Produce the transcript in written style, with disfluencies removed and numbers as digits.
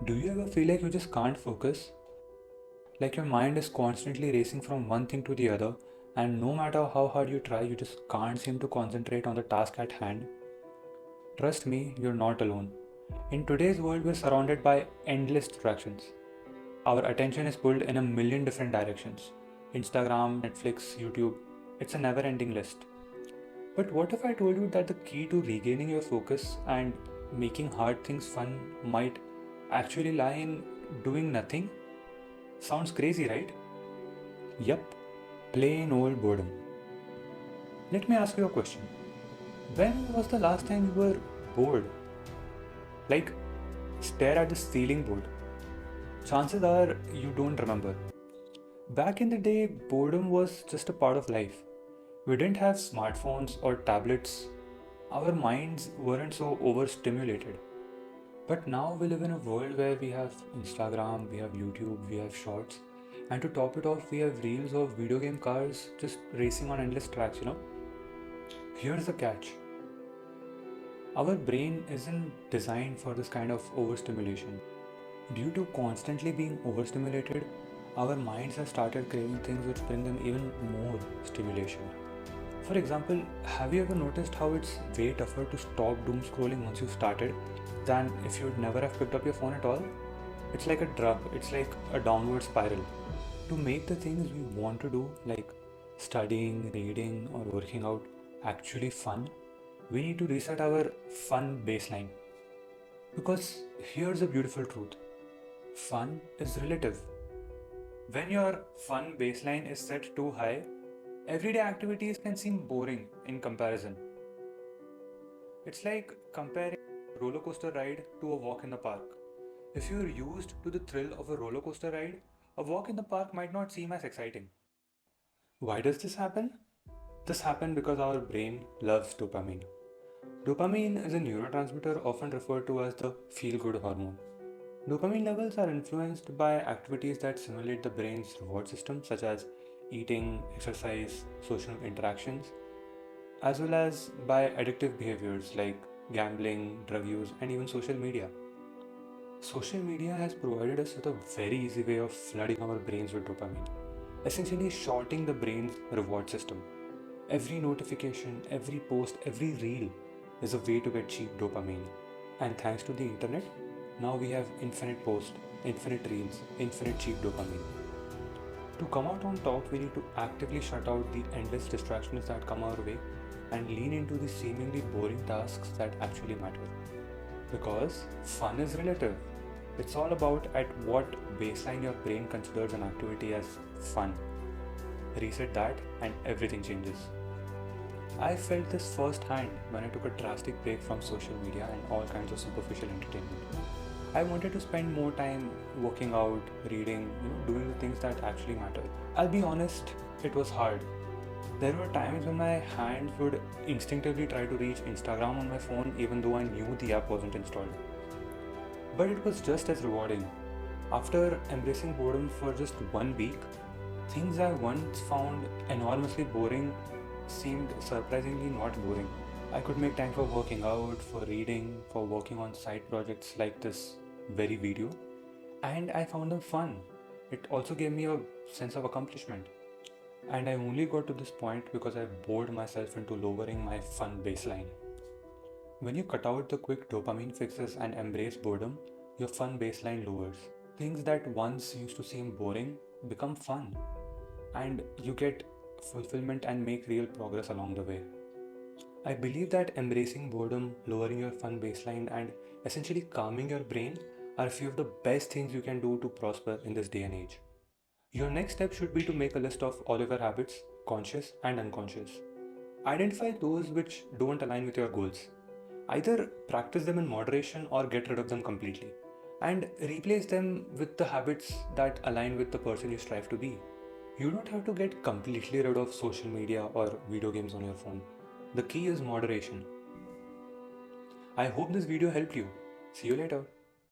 Do you ever feel like you just can't focus? Like your mind is constantly racing from one thing to the other, and no matter how hard you try, you just can't seem to concentrate on the task at hand? Trust me, you're not alone. In today's world, we're surrounded by endless distractions. Our attention is pulled in a million different directions: Instagram, Netflix, YouTube. It's a never ending list. But what if I told you that the key to regaining your focus and making hard things fun might actually lie in doing nothing? Sounds crazy, right? Yup, plain old boredom. Let me ask you a question. When was the last time you were bored? Like, stare at the ceiling bored. Chances are you don't remember. Back in the day, boredom was just a part of life. We didn't have smartphones or tablets. Our minds weren't so overstimulated. But now we live in a world where we have Instagram, we have YouTube, we have shorts, and to top it off, we have reels of video game cars just racing on endless tracks. Here's the catch: our brain isn't designed for this kind of overstimulation. Due to constantly being overstimulated, our minds have started craving things which bring them even more stimulation. For example, have you ever noticed how it's way tougher to stop doom scrolling once you've started than if you'd never have picked up your phone at all? It's like a drug, it's like a downward spiral. To make the things we want to do, like studying, reading, or working out, actually fun, we need to reset our fun baseline. Because here's a beautiful truth: fun is relative. When your fun baseline is set too high, everyday activities can seem boring in comparison. It's like comparing a roller coaster ride to a walk in the park. If you're used to the thrill of a roller coaster ride, a walk in the park might not seem as exciting. Why does this happen? This happens because our brain loves dopamine. Dopamine is a neurotransmitter often referred to as the feel good hormone. Dopamine levels are influenced by activities that simulate the brain's reward system, such as eating, exercise, social interactions, as well as by addictive behaviors like gambling, drug use, and even social media. Social media has provided us with a very easy way of flooding our brains with dopamine, essentially shorting the brain's reward system. Every notification, every post, every reel is a way to get cheap dopamine. And thanks to the internet, now we have infinite posts, infinite reels, infinite cheap dopamine. To come out on top, we need to actively shut out the endless distractions that come our way and lean into the seemingly boring tasks that actually matter. Because fun is relative. It's all about at what baseline your brain considers an activity as fun. Reset that and everything changes. I felt this firsthand when I took a drastic break from social media and all kinds of superficial entertainment. I wanted to spend more time working out, reading, doing the things that actually matter. I'll be honest, it was hard. There were times when my hands would instinctively try to reach Instagram on my phone even though I knew the app wasn't installed. But it was just as rewarding. After embracing boredom for just 1 week, things I once found enormously boring seemed surprisingly not boring. I could make time for working out, for reading, for working on side projects like this very video, and I found them fun. It also gave me a sense of accomplishment. And I only got to this point because I bored myself into lowering my fun baseline. When you cut out the quick dopamine fixes and embrace boredom, your fun baseline lowers. Things that once used to seem boring become fun, and you get fulfillment and make real progress along the way. I believe that embracing boredom, lowering your fun baseline, and essentially calming your brain are a few of the best things you can do to prosper in this day and age. Your next step should be to make a list of all of your habits, conscious and unconscious. Identify those which don't align with your goals. Either practice them in moderation or get rid of them completely, and replace them with the habits that align with the person you strive to be. You don't have to get completely rid of social media or video games on your phone. The key is moderation. I hope this video helped you. See you later.